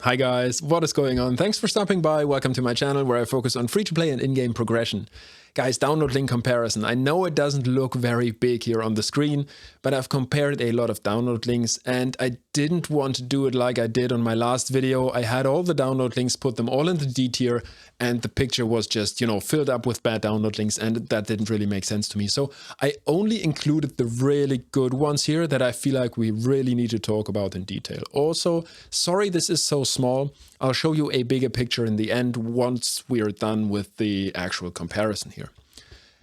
Hi guys, what is going on? Thanks for stopping by. Welcome to my channel where I focus on free-to-play and in-game progression. Guys, download link comparison. I know it doesn't look very big here on the screen, but I've compared a lot of download links and I didn't want to do it like I did on my last video. I had all the download links, put them all in the D tier, and the picture was just, filled up with bad download links, and that didn't really make sense to me. So I only included the really good ones here that I feel like we really need to talk about in detail. Also, sorry this is so small. I'll show you a bigger picture in the end once we're done with the actual comparison here.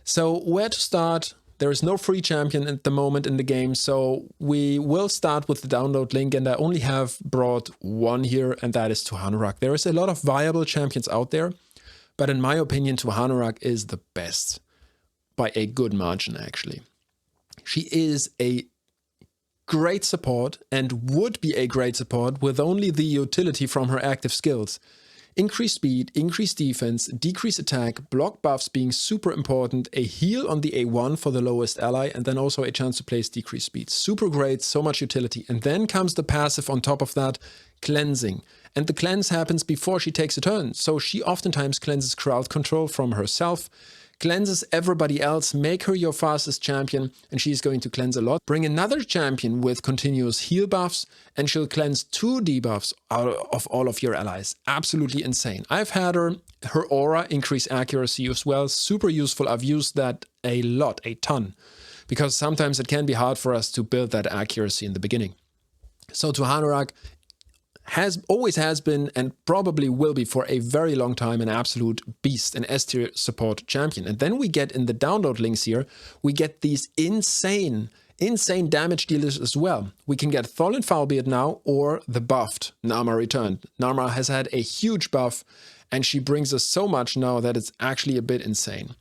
So where to start? There is no free champion at the moment in the game, so we will start with the download link, and I only have brought one here, and that is Tuhanarak. There is a lot of viable champions out there, but in my opinion, Tuhanarak is the best by a good margin, actually. She is a great support and would be a great support with only the utility from her active skills. Increased speed, increased defense, decreased attack, block buffs being super important, a heal on the A1 for the lowest ally, and then also a chance to place decreased speed. Super great, so much utility. And then comes the passive on top of that, cleansing. And the cleanse happens before she takes a turn, so she oftentimes cleanses crowd control from herself, cleanses everybody else, make her your fastest champion, and she's going to cleanse a lot. Bring another champion with continuous heal buffs, and she'll cleanse 2 debuffs out of all of your allies. Absolutely insane. I've had her aura increase accuracy as well. Super useful. I've used that a lot, a ton, because sometimes it can be hard for us to build that accuracy in the beginning. So Tuhanarak always has been and probably will be for a very long time an absolute beast, an S-tier support champion. And then we get in the download links here, we get these insane damage dealers as well. We can get Tholin Foulbeard now, or the buffed Narma returned. Narma has had a huge buff and she brings us so much now that it's actually a bit insane.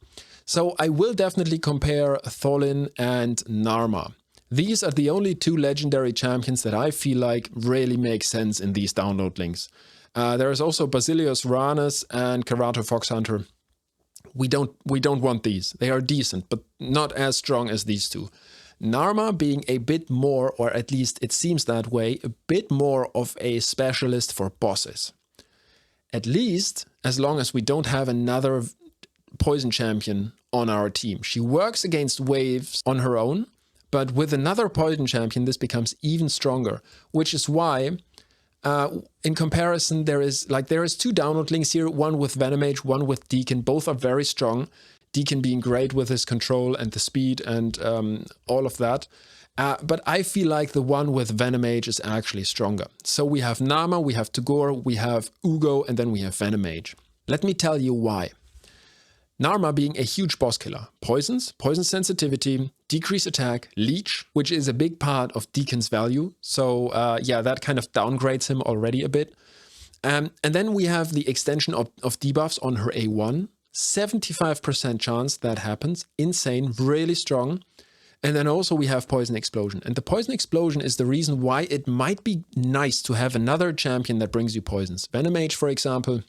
So I will definitely compare Tholin and Narma. These are the only 2 legendary champions that I feel like really make sense in these download links. There is also Basilios Ranas and Karato Foxhunter. We don't want these. They are decent, but not as strong as these 2. Narma being a bit more, or at least it seems that way, a bit more of a specialist for bosses. At least as long as we don't have another poison champion on our team. She works against waves on her own, but with another poison champion, this becomes even stronger, which is why, in comparison, there is 2 download links here, one with Venomage, one with Deacon. Both are very strong. Deacon being great with his control and the speed and all of that. But I feel like the one with Venomage is actually stronger. So we have Narma, we have Tagore, we have Ugo, and then we have Venomage. Let me tell you why. Narma being a huge boss killer. Poisons, poison sensitivity, decrease attack, leech, which is a big part of Deacon's value. So yeah, that kind of downgrades him already a bit. And then we have the extension of debuffs on her A1. 75% chance that happens. Insane, really strong. And then also we have Poison Explosion. And the Poison Explosion is the reason why it might be nice to have another champion that brings you poisons. Venomage, for example,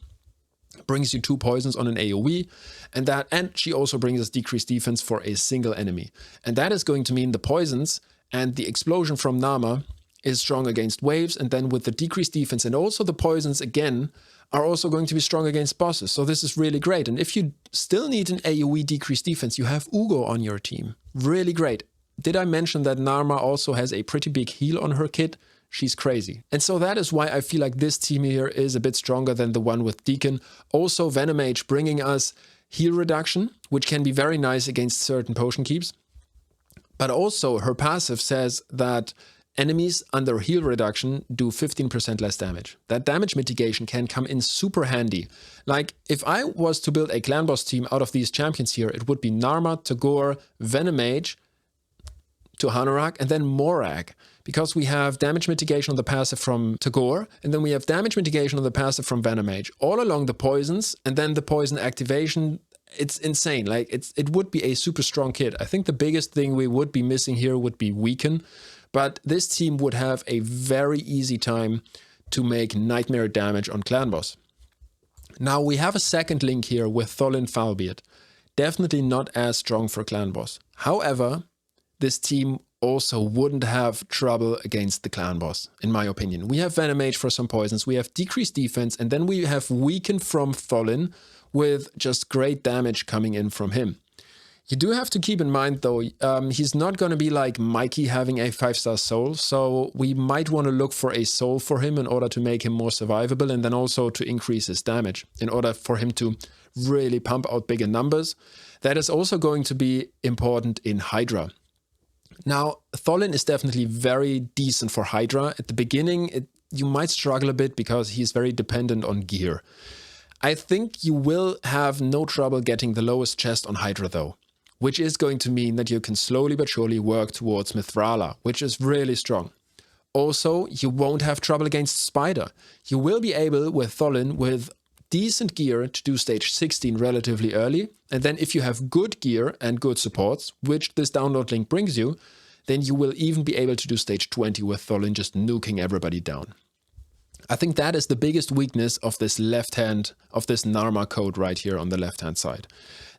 brings you 2 poisons on an AoE, and she also brings us decreased defense for a single enemy. And that is going to mean the poisons and the explosion from Narma is strong against waves, and then with the decreased defense and also the poisons again are also going to be strong against bosses. So this is really great. And if you still need an AoE decreased defense, you have Ugo on your team. Really great. Did I mention that Narma also has a pretty big heal on her kit? She's crazy. And so that is why I feel like this team here is a bit stronger than the one with Deacon. Also Venomage bringing us heal reduction, which can be very nice against certain potion keeps. But also her passive says that enemies under heal reduction do 15% less damage. That damage mitigation can come in super handy. Like if I was to build a clan boss team out of these champions here, it would be Narma, Tagore, Venomage, Tuhanarak, and then Morag. Because we have damage mitigation on the passive from Tagore, and then we have damage mitigation on the passive from Venomage, all along the poisons, and then the poison activation. It's insane. Like it would be a super strong kit. I think the biggest thing we would be missing here would be Weaken, but this team would have a very easy time to make nightmare damage on clan boss. Now we have a second link here with Tholin Foulbeard. Definitely not as strong for clan boss. However, this team also wouldn't have trouble against the clan boss, in my opinion. We have venomage for some poisons, we have decreased defense, and then we have weaken from Tholin with just great damage coming in from him. You do have to keep in mind, though, he's not going to be like Mikey having a 5-star soul, so we might want to look for a soul for him in order to make him more survivable, and then also to increase his damage in order for him to really pump out bigger numbers. That is also going to be important in Hydra. Now, Tholin is definitely very decent for Hydra. At the beginning, you might struggle a bit because he's very dependent on gear. I think you will have no trouble getting the lowest chest on Hydra, though, which is going to mean that you can slowly but surely work towards Mithrala, which is really strong. Also, you won't have trouble against Spider. You will be able, with Tholin, with decent gear, to do stage 16 relatively early, and then if you have good gear and good supports, which this download link brings you, then you will even be able to do stage 20 with Tholin just nuking everybody down. I think that is the biggest weakness of this Narma code right here on the left-hand side.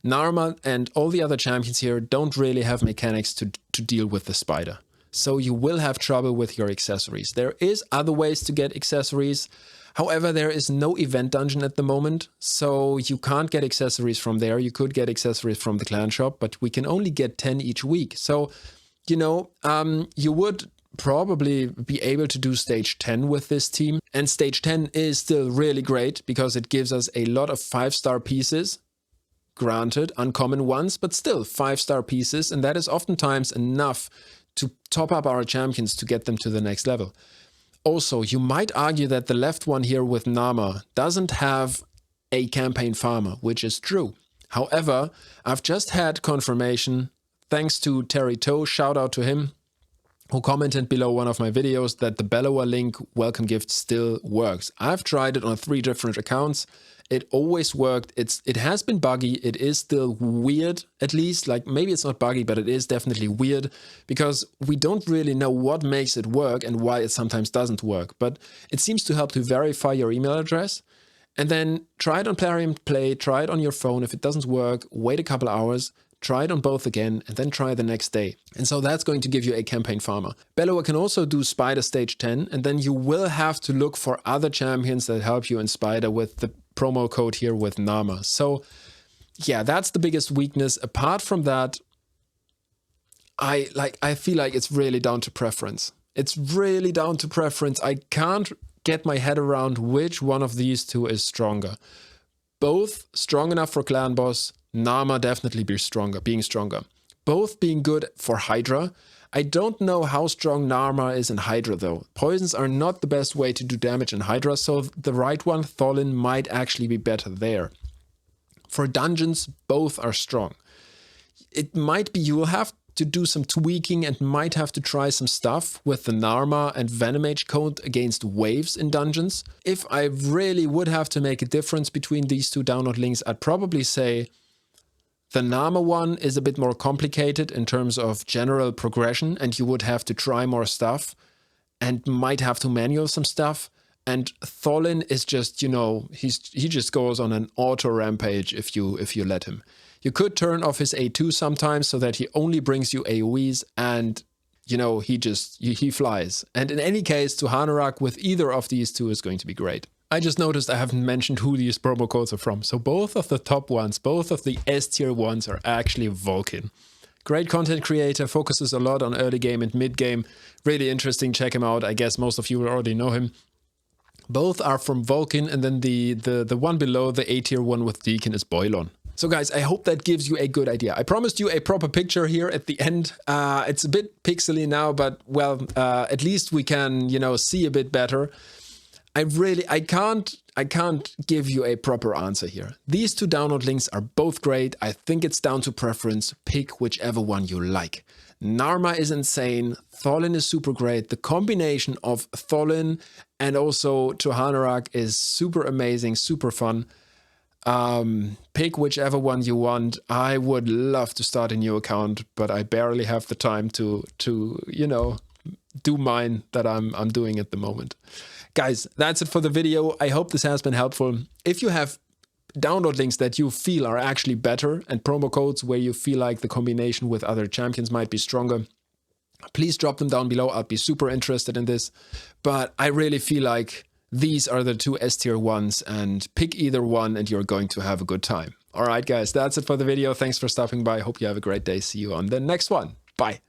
Narma and all the other champions here don't really have mechanics to deal with the spider. So you will have trouble with your accessories. There is other ways to get accessories. However, there is no event dungeon at the moment, so you can't get accessories from there. You could get accessories from the clan shop, but we can only get 10 each week. So, you know, you would probably be able to do stage 10 with this team. And stage 10 is still really great because it gives us a lot of 5-star pieces. Granted, uncommon ones, but still 5-star pieces. And that is oftentimes enough to top up our champions to get them to the next level. Also, you might argue that the left one here with Narma doesn't have a campaign farmer, which is true. However, I've just had confirmation, thanks to Terry Toe, shout out to him, who commented below one of my videos that the Bellower link welcome gift still works. I've tried it on 3 different accounts. It always worked. It has been buggy. It is still weird, at least. Like, maybe it's not buggy, but it is definitely weird because we don't really know what makes it work and why it sometimes doesn't work. But it seems to help to verify your email address and then try it on Plarium Play, try it on your phone. If it doesn't work, wait a couple hours, try it on both again, and then try the next day. And so that's going to give you a campaign farmer. Bellower can also do Spider stage 10, and then you will have to look for other champions that help you in Spider with the promo code here with Narma. So yeah, that's the biggest weakness. Apart from that, I feel like it's really down to preference. It's really down to preference. I can't get my head around which one of these two is stronger. Both strong enough for clan boss, Narma definitely being stronger. Both being good for Hydra. I don't know how strong Narma is in Hydra though. Poisons are not the best way to do damage in Hydra, so the right one, Tholin, might actually be better there. For dungeons, both are strong. It might be you will have to do some tweaking and might have to try some stuff with the Narma and venomage code against waves in dungeons. If I really would have to make a difference between these two download links, I'd probably say the Narma one is a bit more complicated in terms of general progression, and you would have to try more stuff and might have to manual some stuff. And Tholin is just, you know, he just goes on an auto rampage if you let him. You could turn off his A2 sometimes so that he only brings you AoEs, and you know, he flies. And in any case, Tuhanarak with either of these two is going to be great. I just noticed I haven't mentioned who these promo codes are from. So both of the top ones, both of the S tier ones are actually Vulcan. Great content creator, focuses a lot on early game and mid game. Really interesting, check him out. I guess most of you will already know him. Both are from Vulcan, and then the one below, the A tier one with Deacon, is Boilon. So guys, I hope that gives you a good idea. I promised you a proper picture here at the end. It's a bit pixely now, but well, at least we can, you know, see a bit better. I can't give you a proper answer here. These two download links are both great. I think it's down to preference. Pick whichever one you like. Narma is insane. Tholin is super great. The combination of Tholin and also Tuhanarak is super amazing, super fun. Pick whichever one you want. I would love to start a new account, but I barely have the time to you know, do mine that I'm doing at the moment. Guys, that's it for the video. I hope this has been helpful. If you have download links that you feel are actually better and promo codes where you feel like the combination with other champions might be stronger, please drop them down below. I'd be super interested in this. But I really feel like these are the two S tier ones, and pick either one and you're going to have a good time. All right, guys, that's it for the video. Thanks for stopping by. Hope you have a great day. See you on the next one. Bye.